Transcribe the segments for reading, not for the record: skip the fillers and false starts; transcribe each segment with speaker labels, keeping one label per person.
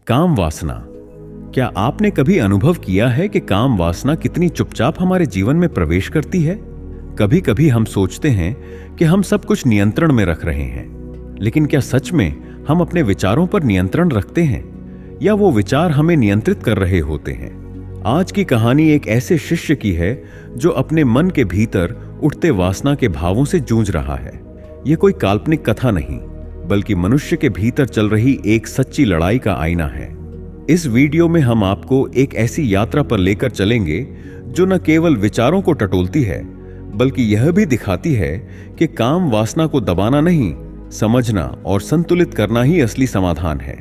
Speaker 1: काम वासना। क्या आपने कभी अनुभव किया है कि काम वासना कितनी चुपचाप हमारे जीवन में प्रवेश करती है? कभी कभी हम सोचते हैं कि हम सब कुछ नियंत्रण में रख रहे हैं, लेकिन क्या सच में हम अपने विचारों पर नियंत्रण रखते हैं या वो विचार हमें नियंत्रित कर रहे होते हैं? आज की कहानी एक ऐसे शिष्य की है जो अपने मन के भीतर उठते वासना के भावों से जूझ रहा है। यह कोई काल्पनिक कथा नहीं, बल्कि मनुष्य के भीतर चल रही एक सच्ची लड़ाई का आईना है। इस वीडियो में हम आपको एक ऐसी यात्रा पर लेकर चलेंगे जो न केवल विचारों को टटोलती है, बल्कि यह भी दिखाती है कि काम वासना को दबाना नहीं, समझना और संतुलित करना ही असली समाधान है।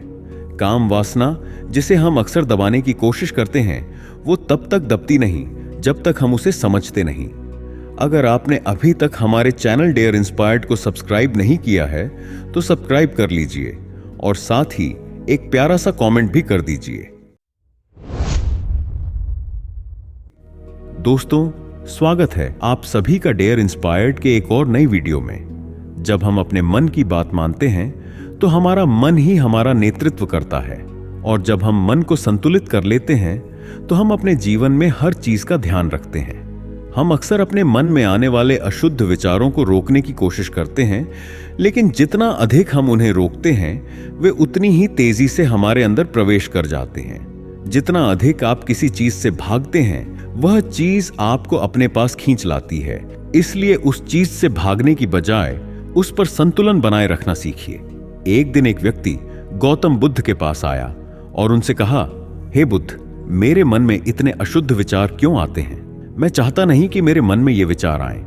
Speaker 1: काम वासना, जिसे हम अक्सर दबाने की कोशिश करते हैं, वो तब तक दबती नहीं जब तक हम उसे समझते नहीं। अगर आपने अभी तक हमारे चैनल डेयर इंस्पायर्ड को सब्सक्राइब नहीं किया है तो सब्सक्राइब कर लीजिए और साथ ही एक प्यारा सा कमेंट भी कर दीजिए। दोस्तों, स्वागत है आप सभी का डेयर इंस्पायर्ड के एक और नई वीडियो में। जब हम अपने मन की बात मानते हैं तो हमारा मन ही हमारा नेतृत्व करता है, और जब हम मन को संतुलित कर लेते हैं तो हम अपने जीवन में हर चीज का ध्यान रखते हैं। हम अक्सर अपने मन में आने वाले अशुद्ध विचारों को रोकने की कोशिश करते हैं, लेकिन जितना अधिक हम उन्हें रोकते हैं वे उतनी ही तेजी से हमारे अंदर प्रवेश कर जाते हैं। जितना अधिक आप किसी चीज से भागते हैं, वह चीज आपको अपने पास खींच लाती है। इसलिए उस चीज से भागने की बजाय उस पर संतुलन बनाए रखना सीखिए। एक दिन एक व्यक्ति गौतम बुद्ध के पास आया और उनसे कहा, हे बुद्ध, मेरे मन में इतने अशुद्ध विचार क्यों आते हैं? मैं चाहता नहीं कि मेरे मन में ये विचार आए,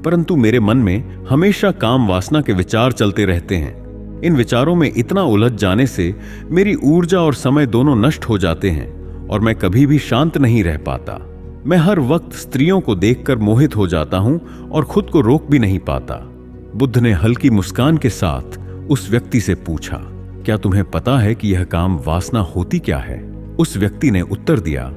Speaker 1: परंतु मेरे मन में हमेशा काम वासना के विचार चलते रहते हैं। इन विचारों में इतना उलझ जाने से मेरी ऊर्जा और समय दोनों नष्ट हो जाते हैं और मैं कभी भी शांत नहीं रह पाता। मैं हर वक्त स्त्रियों को देखकर मोहित हो जाता हूं और खुद को रोक भी नहीं पाता। बुद्ध ने हल्की मुस्कान के साथ उस व्यक्ति से पूछा, क्या तुम्हें पता है कि यह काम वासना होती क्या है? उस व्यक्ति ने उत्तर दिया,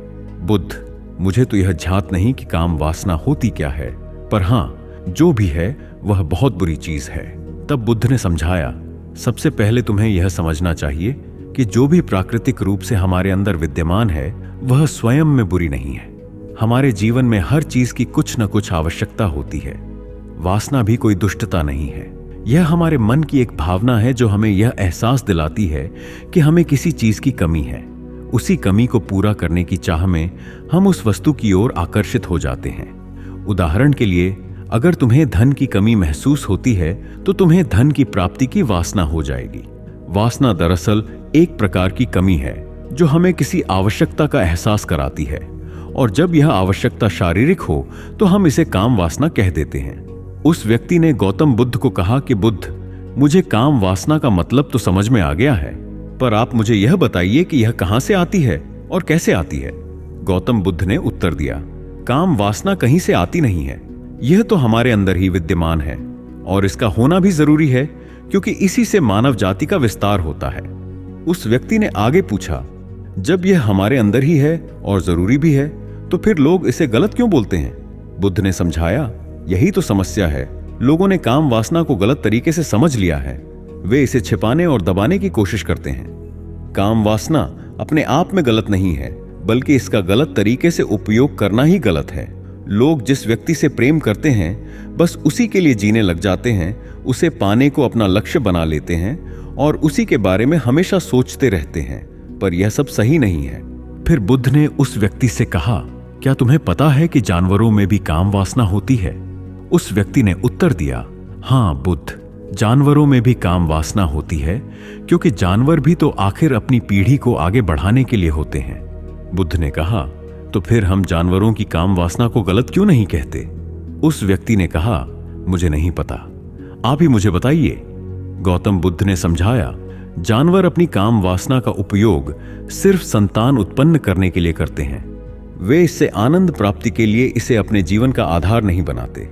Speaker 1: बुद्ध, मुझे तो यह ज्ञात नहीं कि काम वासना होती क्या है, पर हां, जो भी है वह बहुत बुरी चीज है। तब बुद्ध ने समझाया, सबसे पहले तुम्हें यह समझना चाहिए कि जो भी प्राकृतिक रूप से हमारे अंदर विद्यमान है वह स्वयं में बुरी नहीं है। हमारे जीवन में हर चीज की कुछ न कुछ आवश्यकता होती है। वासना भी कोई दुष्टता नहीं है। यह हमारे मन की एक भावना है जो हमें यह एहसास दिलाती है कि हमें किसी चीज की कमी है। उसी कमी को पूरा करने की चाह में हम उस वस्तु की ओर आकर्षित हो जाते हैं। उदाहरण के लिए, अगर तुम्हें धन की कमी महसूस होती है तो तुम्हें धन की प्राप्ति की वासना हो जाएगी। वासना दरअसल एक प्रकार की कमी है जो हमें किसी आवश्यकता का एहसास कराती है, और जब यह आवश्यकता शारीरिक हो तो हम इसे काम वासना कह देते हैं। उस व्यक्ति ने गौतम बुद्ध को कहा कि बुद्ध, मुझे काम वासना का मतलब तो समझ में आ गया है, पर आप मुझे यह बताइए कि यह कहां से आती है और कैसे आती है? गौतम बुद्ध ने उत्तर दिया, काम वासना कहीं से आती नहीं है, यह तो हमारे अंदर ही विद्यमान है, और इसका होना भी जरूरी है क्योंकि इसी से मानव जाति का विस्तार होता है। उस व्यक्ति ने आगे पूछा, जब यह हमारे अंदर ही है और जरूरी भी है तो फिर लोग इसे गलत क्यों बोलते हैं? बुद्ध ने समझाया, यही तो समस्या है। लोगों ने काम वासना को गलत तरीके से समझ लिया है। वे इसे छिपाने और दबाने की कोशिश करते हैं। काम वासना अपने आप में गलत नहीं है, बल्कि इसका गलत तरीके से उपयोग करना ही गलत है। लोग जिस व्यक्ति से प्रेम करते हैं बस उसी के लिए जीने लग जाते हैं, उसे पाने को अपना लक्ष्य बना लेते हैं और उसी के बारे में हमेशा सोचते रहते हैं, पर यह सब सही नहीं है। फिर बुद्ध ने उस व्यक्ति से कहा, क्या तुम्हें पता है कि जानवरों में भी काम वासना होती है? उस व्यक्ति ने उत्तर दिया, हां बुद्ध, जानवरों में भी काम वासना होती है, क्योंकि जानवर भी तो आखिर अपनी पीढ़ी को आगे बढ़ाने के लिए होते हैं। बुद्ध ने कहा, तो फिर हम जानवरों की काम वासना को गलत क्यों नहीं कहते? उस व्यक्ति ने कहा, मुझे नहीं पता, आप ही मुझे बताइए। गौतम बुद्ध ने समझाया, जानवर अपनी काम वासना का उपयोग सिर्फ संतान उत्पन्न करने के लिए करते हैं। वे इससे आनंद प्राप्ति के लिए इसे अपने जीवन का आधार नहीं बनाते।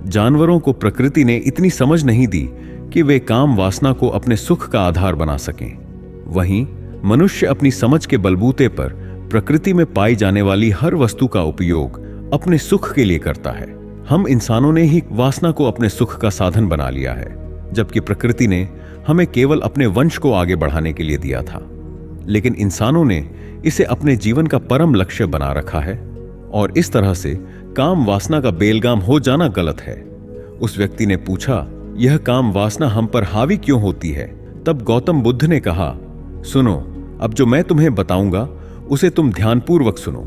Speaker 1: जानवरों को प्रकृति ने इतनी समझ नहीं दी कि वे काम वासना को अपने सुख का आधार बना सकें। वहीं मनुष्य अपनी समझ के बलबूते पर प्रकृति में पाई जाने वाली हर वस्तु का उपयोग अपने सुख के लिए करता है। हम इंसानों ने ही वासना को अपने सुख का साधन बना लिया है, जबकि प्रकृति ने हमें केवल अपने वंश को आगे बढ़ाने के लिए दिया था। लेकिन इंसानों ने इसे अपने जीवन का परम लक्ष्य बना रखा है और इस तरह से काम वासना का बेलगाम हो जाना गलत है। उस व्यक्ति ने पूछा, यह काम वासना हम पर हावी क्यों होती है? तब गौतम बुद्ध ने कहा, सुनो, अब जो मैं तुम्हें बताऊंगा उसे तुम ध्यानपूर्वक सुनो।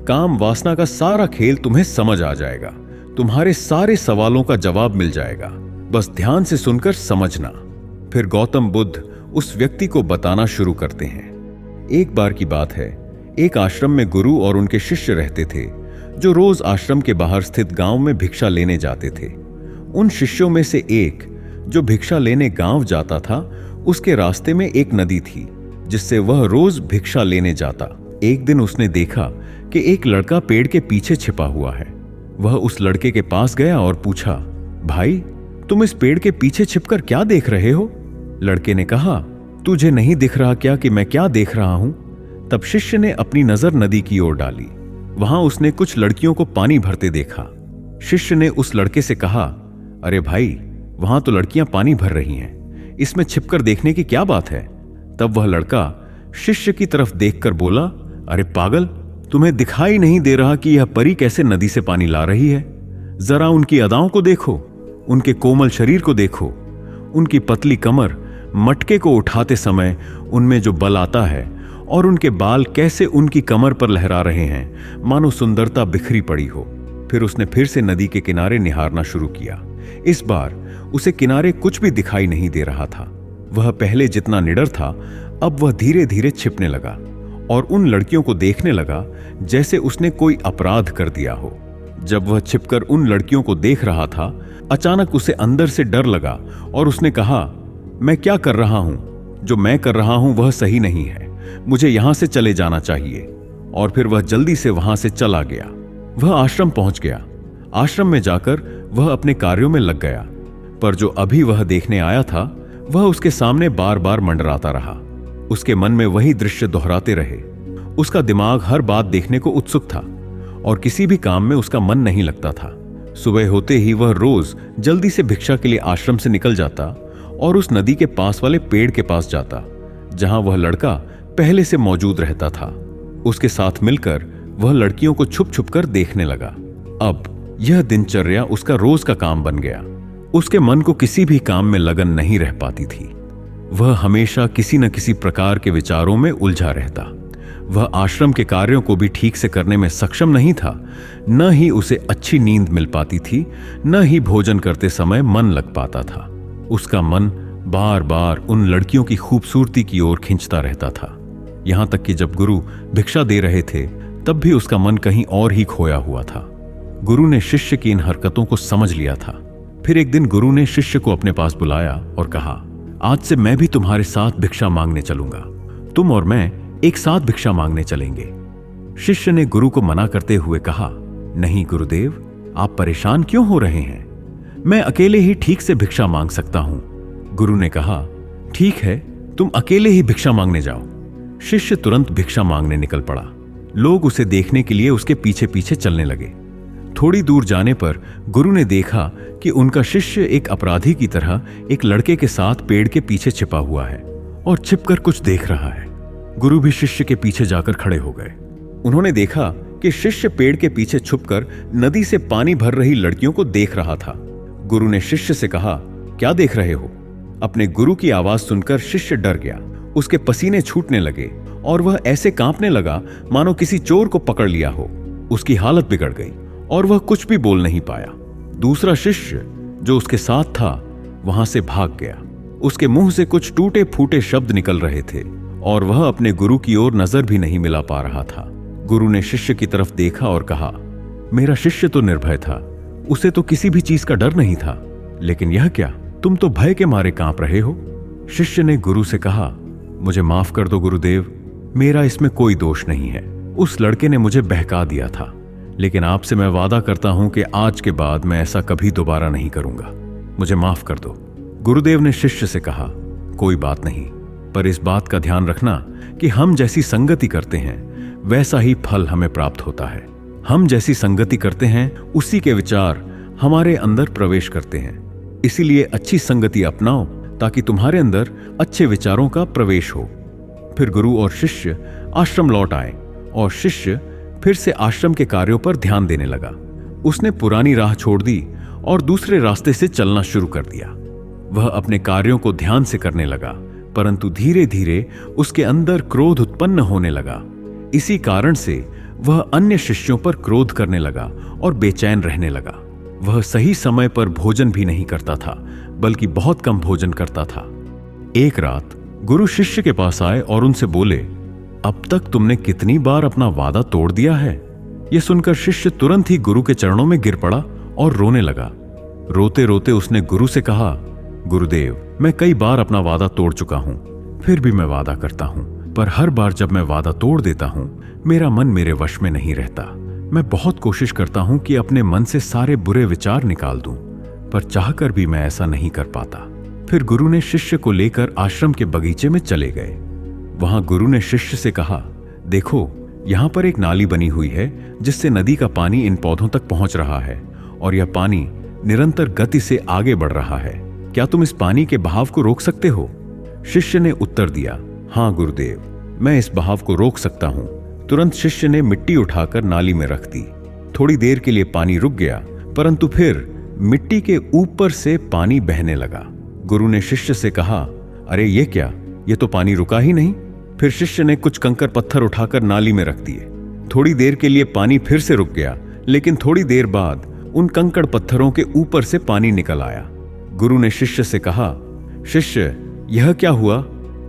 Speaker 1: काम वासना का सारा खेल तुम्हें समझ आ जाएगा, तुम्हारे सारे सवालों का जवाब मिल जाएगा, बस ध्यान से सुनकर समझना। फिर गौतम बुद्ध उस व्यक्ति को बताना शुरू करते हैं। एक बार की बात है, एक आश्रम में गुरु और उनके शिष्य रहते थे जो रोज आश्रम के बाहर स्थित गांव में भिक्षा लेने जाते थे। उन शिष्यों में से एक जो भिक्षा लेने गांव जाता था, उसके रास्ते में एक नदी थी जिससे वह रोज भिक्षा लेने जाता। एक दिन उसने देखा कि एक लड़का पेड़ के पीछे छिपा हुआ है। वह उस लड़के के पास गया और पूछा, भाई, तुम इस पेड़ के पीछे छिपकर क्या देख रहे हो? लड़के ने कहा, तुझे नहीं दिख रहा क्या कि मैं क्या देख रहा हूं? तब शिष्य ने अपनी नजर नदी की ओर डाली। वहां उसने कुछ लड़कियों को पानी भरते देखा। शिष्य ने उस लड़के से कहा, अरे भाई, वहां तो लड़कियां पानी भर रही हैं, इसमें छिपकर देखने की क्या बात है? तब वह लड़का शिष्य की तरफ देखकर बोला, अरे पागल, तुम्हें दिखाई नहीं दे रहा कि यह परी कैसे नदी से पानी ला रही है? जरा उनकी अदाओं को देखो, उनके कोमल शरीर को देखो, उनकी पतली कमर, मटके को उठाते समय उनमें जो बल आता है, और उनके बाल कैसे उनकी कमर पर लहरा रहे हैं, मानो सुंदरता बिखरी पड़ी हो। फिर उसने फिर से नदी के किनारे निहारना शुरू किया। इस बार उसे किनारे कुछ भी दिखाई नहीं दे रहा था। वह पहले जितना निडर था, अब वह धीरे धीरे छिपने लगा और उन लड़कियों को देखने लगा जैसे उसने कोई अपराध कर दिया हो। जब वह छिपकर उन लड़कियों को देख रहा था, अचानक उसे अंदर से डर लगा और उसने कहा, मैं क्या कर रहा हूं? जो मैं कर रहा हूं वह सही नहीं है, मुझे यहां से चले जाना चाहिए। और फिर वह जल्दी से वहां से चला गया। वह आश्रम पहुंच गया। आश्रम में जाकर वह अपने कार्यों में लग गया, पर जो अभी वह देखने आया था वह उसके सामने बार बार मंडराता रहा। उसके मन में वही दृश्य दोहराते रहे। उसका दिमाग हर बात देखने को उत्सुक था और किसी भी काम में उसका मन नहीं लगता था। सुबह होते ही वह रोज जल्दी से भिक्षा के लिए आश्रम से निकल जाता और उस नदी के पास वाले पेड़ के पास जाता जहां वह लड़का पहले से मौजूद रहता था। उसके साथ मिलकर वह लड़कियों को छुप छुप कर देखने लगा। अब यह दिनचर्या उसका रोज का काम बन गया। उसके मन को किसी भी काम में लगन नहीं रह पाती थी। वह हमेशा किसी न किसी प्रकार के विचारों में उलझा रहता। वह आश्रम के कार्यों को भी ठीक से करने में सक्षम नहीं था। न ही उसे अच्छी नींद मिल पाती थी, न ही भोजन करते समय मन लग पाता था। उसका मन बार बार उन लड़कियों की खूबसूरती की ओर खींचता रहता था। यहां तक कि जब गुरु भिक्षा दे रहे थे तब भी उसका मन कहीं और ही खोया हुआ था। गुरु ने शिष्य की इन हरकतों को समझ लिया था। फिर एक दिन गुरु ने शिष्य को अपने पास बुलाया और कहा, आज से मैं भी तुम्हारे साथ भिक्षा मांगने चलूंगा। तुम और मैं एक साथ भिक्षा मांगने चलेंगे। शिष्य ने गुरु को मना करते हुए कहा, नहीं गुरुदेव, आप परेशान क्यों हो रहे हैं? मैं अकेले ही ठीक से भिक्षा मांग सकता हूं। गुरु ने कहा, ठीक है, तुम अकेले ही भिक्षा मांगने जाओ। शिष्य तुरंत भिक्षा मांगने निकल पड़ा। लोग उसे देखने के लिए उसके पीछे पीछे चलने लगे। थोड़ी दूर जाने पर गुरु ने देखा कि उनका शिष्य एक अपराधी की तरह एक लड़के के साथ पेड़ के पीछे छिपा हुआ है और छिपकर कुछ देख रहा है। गुरु भी शिष्य के पीछे जाकर खड़े हो गए। उन्होंने देखा कि शिष्य पेड़ के पीछे छुपकर नदी से पानी भर रही लड़कियों को देख रहा था। गुरु ने शिष्य से कहा, क्या देख रहे हो? अपने गुरु की आवाज सुनकर शिष्य डर गया। उसके पसीने छूटने लगे और वह ऐसे कांपने लगा मानो किसी चोर को पकड़ लिया हो। उसकी हालत बिगड़ गई और वह कुछ भी बोल नहीं पाया। दूसरा शिष्य जो उसके साथ था वहां से भाग गया। उसके मुंह से कुछ टूटे फूटे शब्द निकल रहे थे और वह अपने गुरु की ओर नजर भी नहीं मिला पा रहा था। गुरु ने शिष्य की तरफ देखा और कहा, मेरा शिष्य तो निर्भय था, उसे तो किसी भी चीज का डर नहीं था, लेकिन यह क्या, तुम तो भय के मारे कांप रहे हो। शिष्य ने गुरु से कहा, मुझे माफ कर दो गुरुदेव, मेरा इसमें कोई दोष नहीं है। उस लड़के ने मुझे बहका दिया था, लेकिन आपसे मैं वादा करता हूं कि आज के बाद मैं ऐसा कभी दोबारा नहीं करूंगा। मुझे माफ कर दो। गुरुदेव ने शिष्य से कहा, कोई बात नहीं, पर इस बात का ध्यान रखना कि हम जैसी संगति करते हैं वैसा ही फल हमें प्राप्त होता है। हम जैसी संगति करते हैं उसी के विचार हमारे अंदर प्रवेश करते हैं। इसीलिए अच्छी संगति अपनाओ ताकि तुम्हारे अंदर अच्छे विचारों का प्रवेश हो। फिर गुरु और शिष्य आश्रम लौट आए और शिष्य फिर से आश्रम के कार्यों पर ध्यान देने लगा। उसने पुरानी राह छोड़ दी और दूसरे रास्ते से चलना शुरू कर दिया। वह अपने कार्यों को ध्यान से करने लगा, परंतु धीरे धीरे उसके अंदर क्रोध उत्पन्न होने लगा। इसी कारण से वह अन्य शिष्यों पर क्रोध करने लगा और बेचैन रहने लगा। वह सही समय पर भोजन भी नहीं करता था, बल्कि बहुत कम भोजन करता था। एक रात गुरु शिष्य के पास आए और उनसे बोले, अब तक तुमने कितनी बार अपना वादा तोड़ दिया है? यह सुनकर शिष्य तुरंत ही गुरु के चरणों में गिर पड़ा और रोने लगा। रोते रोते उसने गुरु से कहा, गुरुदेव, मैं कई बार अपना वादा तोड़ चुका हूं, फिर भी मैं वादा करता हूं, पर हर बार जब मैं वादा तोड़ देता हूं, मेरा मन मेरे वश में नहीं रहता। मैं बहुत कोशिश करता हूं कि अपने मन से सारे बुरे विचार निकाल दूं, पर चाहकर भी मैं ऐसा नहीं कर पाता। फिर गुरु ने शिष्य को लेकर आश्रम के बगीचे में चले गए। वहां गुरु ने शिष्य से कहा, देखो, यहां पर एक नाली बनी हुई है जिससे नदी का पानी इन पौधों तक पहुंच रहा है और यह पानी निरंतर गति से आगे बढ़ रहा है। क्या तुम इस पानी के बहाव को रोक सकते हो? शिष्य ने उत्तर दिया, हाँ गुरुदेव, मैं इस बहाव को रोक सकता हूं। तुरंत शिष्य ने मिट्टी उठाकर नाली में रख दी। थोड़ी देर के लिए पानी रुक गया, परंतु फिर मिट्टी के ऊपर से पानी बहने लगा। गुरु ने शिष्य से कहा, अरे ये क्या, ये तो पानी रुका ही नहीं। फिर शिष्य ने कुछ कंकर पत्थर उठाकर नाली में रख दिए। थोड़ी देर के लिए पानी फिर से रुक गया, लेकिन थोड़ी देर बाद उन कंकड़ पत्थरों के ऊपर से पानी निकल आया। गुरु ने शिष्य से कहा, शिष्य, यह क्या हुआ?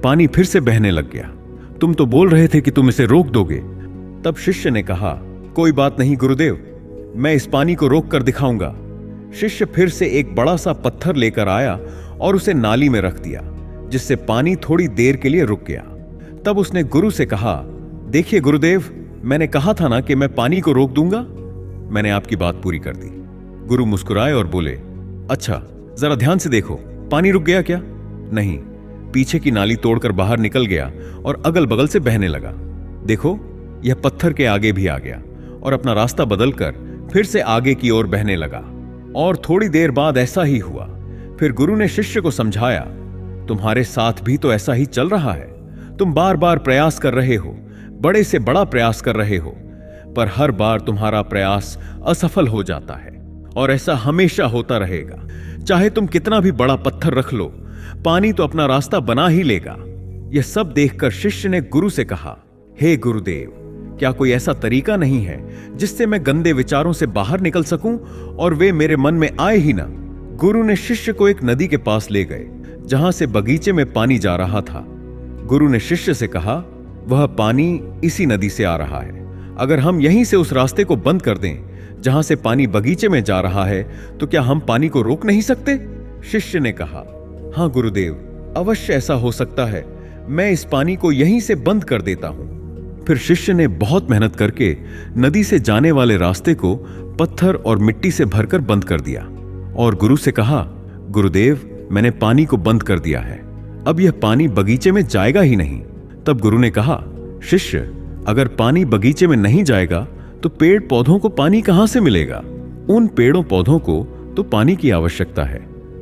Speaker 1: पानी फिर से बहने लग गया। तुम तो बोल रहे थे कि तुम इसे रोक दोगे। तब शिष्य ने कहा, कोई बात नहीं गुरुदेव, मैं इस पानी को रोक कर दिखाऊंगा। शिष्य फिर से एक बड़ा सा पत्थर लेकर आया और उसे नाली में रख दिया, जिससे पानी थोड़ी देर के लिए रुक गया। तब उसने गुरु से कहा, देखिए गुरुदेव, मैंने कहा था ना कि मैं पानी को रोक दूंगा। मैंने आपकी बात पूरी कर दी। गुरु मुस्कुराए और बोले, अच्छा, जरा ध्यान से देखो, पानी रुक गया क्या? नहीं, पीछे की नाली तोड़कर बाहर निकल गया और अगल बगल से बहने लगा। देखो, यह पत्थर के आगे भी आ गया और अपना रास्ता बदलकर फिर से आगे की ओर बहने लगा। और थोड़ी देर बाद ऐसा ही हुआ। फिर गुरु ने शिष्य को समझाया, तुम्हारे साथ भी तो ऐसा ही चल रहा है। तुम बार बार प्रयास कर रहे हो, बड़े से बड़ा प्रयास कर रहे हो, पर हर बार तुम्हारा प्रयास असफल हो जाता है और ऐसा हमेशा होता रहेगा। चाहे तुम कितना भी बड़ा पत्थर रख लो, पानी तो अपना रास्ता बना ही लेगा। यह सब देखकर शिष्य ने गुरु से कहा, हे गुरुदेव, क्या कोई ऐसा तरीका नहीं है जिससे मैं गंदे विचारों से बाहर निकल सकूं और वे मेरे मन में आए ही ना? गुरु ने शिष्य को एक नदी के पास ले गए, जहां से बगीचे में पानी जा रहा था। गुरु ने शिष्य से कहा, वह पानी इसी नदी से आ रहा है। अगर हम यहीं से उस रास्ते को बंद कर दें जहां से पानी बगीचे में जा रहा है, तो क्या हम पानी को रोक नहीं सकते? शिष्य ने कहा, हाँ गुरुदेव, अवश्य ऐसा हो सकता है। मैं इस पानी को यहीं से बंद कर देता हूं। फिर शिष्य ने बहुत मेहनत करके नदी से जाने वाले रास्ते को पत्थर और मिट्टी से भरकर बंद कर दिया और गुरु से कहा, गुरुदेव, मैंने पानी को बंद कर दिया है, अब यह पानी बगीचे में जाएगा ही नहीं। तब गुरु ने कहा, शिष्य, अगर पानी बगीचे में नहीं जाएगा तो पेड़ पौधों को पानी कहां से मिलेगा? उन पेड़ों पौधों को तो पानी की आवश्यकता है।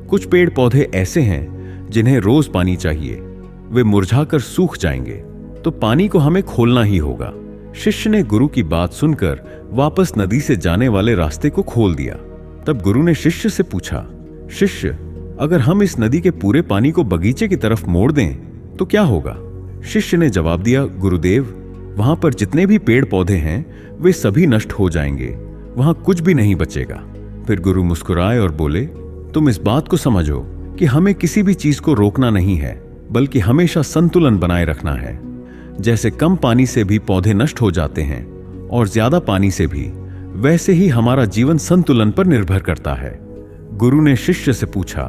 Speaker 1: कुछ पेड़ पौधे ऐसे हैं जिन्हें रोज पानी चाहिए, वे मुरझाकर सूख जाएंगे, तो पानी को हमें खोलना ही होगा। शिष्य ने गुरु की बात सुनकर वापस नदी से जाने वाले रास्ते को खोल दिया। तब गुरु ने शिष्य से पूछा, शिष्य, अगर हम इस नदी के पूरे पानी को बगीचे की तरफ मोड़ दें तो क्या होगा? शिष्य ने जवाब दिया, गुरुदेव, वहां पर जितने भी पेड़ पौधे हैं वे सभी नष्ट हो जाएंगे, वहां कुछ भी नहीं बचेगा। फिर गुरु मुस्कुराए और बोले, तुम इस बात को समझो कि हमें किसी भी चीज को रोकना नहीं है, बल्कि हमेशा संतुलन बनाए रखना है। जैसे कम पानी से भी पौधे नष्ट हो जाते हैं और ज्यादा पानी से भी, वैसे ही हमारा जीवन संतुलन पर निर्भर करता है। गुरु ने शिष्य से पूछा,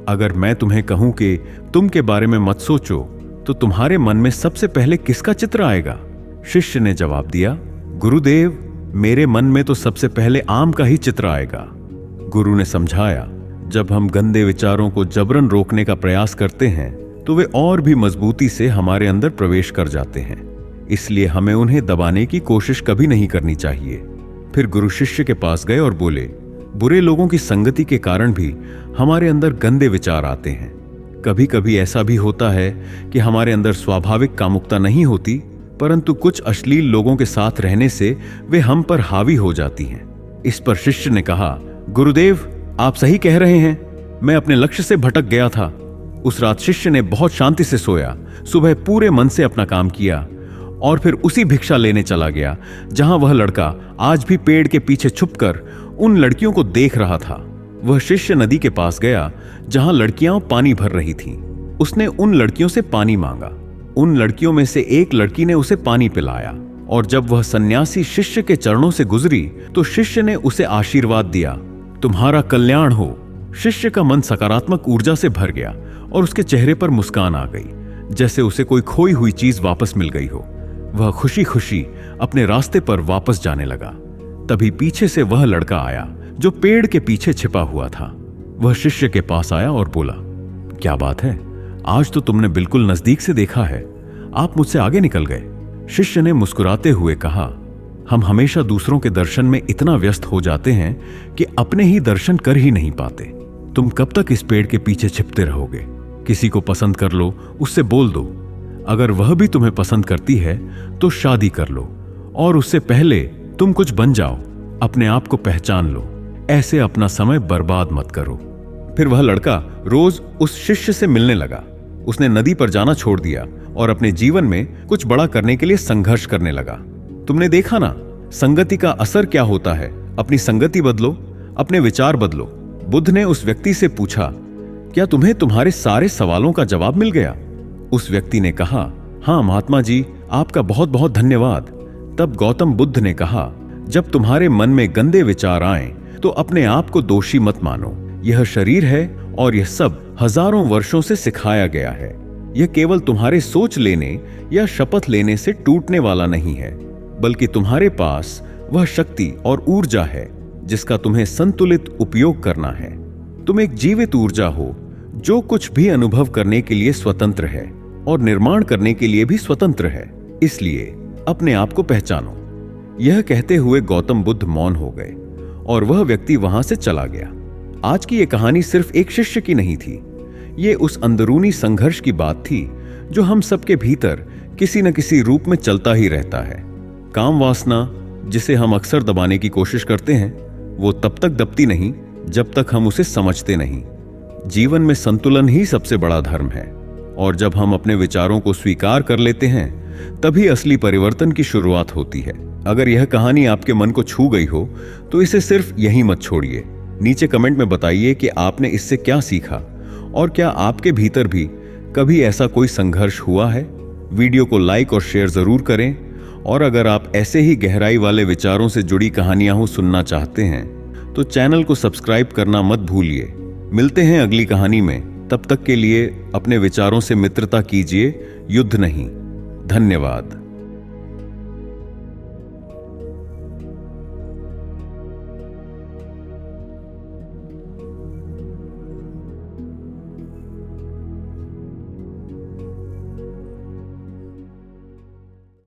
Speaker 1: अगर मैं तुम्हें कहूं कि तुम के बारे में मत सोचो, तो तुम्हारे मन में सबसे पहले किसका चित्र आएगा? शिष्य ने जवाब दिया, गुरुदेव, मेरे मन में तो सबसे पहले आम का ही चित्र आएगा। गुरु ने समझाया, जब हम गंदे विचारों को जबरन रोकने का प्रयास करते हैं तो वे और भी मजबूती से हमारे अंदर प्रवेश कर जाते हैं, इसलिए हमें उन्हें दबाने की कोशिश कभी नहीं करनी चाहिए। फिर गुरु शिष्य के पास गए और बोले, बुरे लोगों की संगति के कारण भी हमारे अंदर गंदे विचार आते हैं। कभी कभी ऐसा भी होता है कि हमारे अंदर स्वाभाविक कामुकता नहीं होती, परंतु कुछ अश्लील लोगों के साथ रहने से वे हम पर हावी हो जाती हैं। इस पर शिष्य ने कहा, गुरुदेव, आप सही कह रहे हैं, मैं अपने लक्ष्य से भटक गया था। उस रात शिष्य ने बहुत शांति से सोया, सुबह पूरे मन से अपना काम किया और फिर उसी भिक्षा लेने चला गया जहां वह लड़का आज भी पेड़ के पीछे छुपकर उन लड़कियों को देख रहा था। वह शिष्य नदी के पास गया जहां लड़कियां पानी भर रही थीं। उसने उन लड़कियों से पानी मांगा। उन लड़कियों में से एक लड़की ने उसे पानी पिलाया और जब वह सन्यासी शिष्य के चरणों से गुजरी तो शिष्य ने उसे आशीर्वाद दिया, तुम्हारा कल्याण हो। शिष्य का मन सकारात्मक ऊर्जा से भर गया और उसके चेहरे पर मुस्कान आ गई, जैसे उसे कोई खोई हुई चीज वापस मिल गई हो। वह खुशी खुशी अपने रास्ते पर वापस जाने लगा। तभी पीछे से वह लड़का आया जो पेड़ के पीछे छिपा हुआ था। वह शिष्य के पास आया और बोला, क्या बात है, आज तो तुमने बिल्कुल नजदीक से देखा है, आप मुझसे आगे निकल गए। शिष्य ने मुस्कुराते हुए कहा, हम हमेशा दूसरों के दर्शन में इतना व्यस्त हो जाते हैं कि अपने ही दर्शन कर ही नहीं पाते। तुम कब तक इस पेड़ के पीछे छिपते रहोगे? किसी को पसंद कर लो, उससे बोल दो। अगर वह भी तुम्हें पसंद करती है तो शादी कर लो और उससे पहले तुम कुछ बन जाओ, अपने आप को पहचान लो। ऐसे अपना समय बर्बाद मत करो। फिर वह लड़का रोज उस शिष्य से मिलने लगा। उसने नदी पर जाना छोड़ दिया और अपने जीवन में कुछ बड़ा करने के लिए संघर्ष करने लगा। तुमने देखा ना, संगति का असर क्या होता है। अपनी संगति बदलो, अपने विचार बदलो। बुद्ध ने उस व्यक्ति से पूछा, क्या तुम्हें तुम्हारे सारे सवालों का जवाब मिल गया? उस व्यक्ति ने कहा, हाँ महात्मा जी, आपका बहुत बहुत धन्यवाद। तब गौतम बुद्ध ने कहा, जब तुम्हारे मन में गंदे विचार आए तो अपने आप को दोषी मत मानो। यह शरीर है और यह सब हजारों वर्षों से सिखाया गया है। यह केवल तुम्हारे सोच लेने या शपथ लेने से टूटने वाला नहीं है, बल्कि तुम्हारे पास वह शक्ति और ऊर्जा है जिसका तुम्हें संतुलित उपयोग करना है। तुम एक जीवित ऊर्जा हो जो कुछ भी अनुभव करने के लिए स्वतंत्र है और निर्माण करने के लिए भी स्वतंत्र है। इसलिए अपने आप को पहचानो। यह कहते हुए गौतम बुद्ध मौन हो गए और वह व्यक्ति वहां से चला गया। आज की यह कहानी सिर्फ एक शिष्य की नहीं थी। ये उस अंदरूनी संघर्ष की बात थी जो हम सबके भीतर किसी न किसी रूप में चलता ही रहता है। काम वासना, जिसे हम अक्सर दबाने की कोशिश करते हैं, वो तब तक दबती नहीं जब तक हम उसे समझते नहीं। जीवन में संतुलन ही सबसे बड़ा धर्म है और जब हम अपने विचारों को स्वीकार कर लेते हैं तभी असली परिवर्तन की शुरुआत होती है। अगर यह कहानी आपके मन को छू गई हो तो इसे सिर्फ यहीं मत छोड़िए। नीचे कमेंट में बताइए कि आपने इससे क्या सीखा और क्या आपके भीतर भी कभी ऐसा कोई संघर्ष हुआ है। वीडियो को लाइक और शेयर जरूर करें और अगर आप ऐसे ही गहराई वाले विचारों से जुड़ी कहानियां सुनना चाहते हैं तो चैनल को सब्सक्राइब करना मत भूलिए। मिलते हैं अगली कहानी में। तब तक के लिए अपने विचारों से मित्रता कीजिए, युद्ध नहीं। धन्यवाद।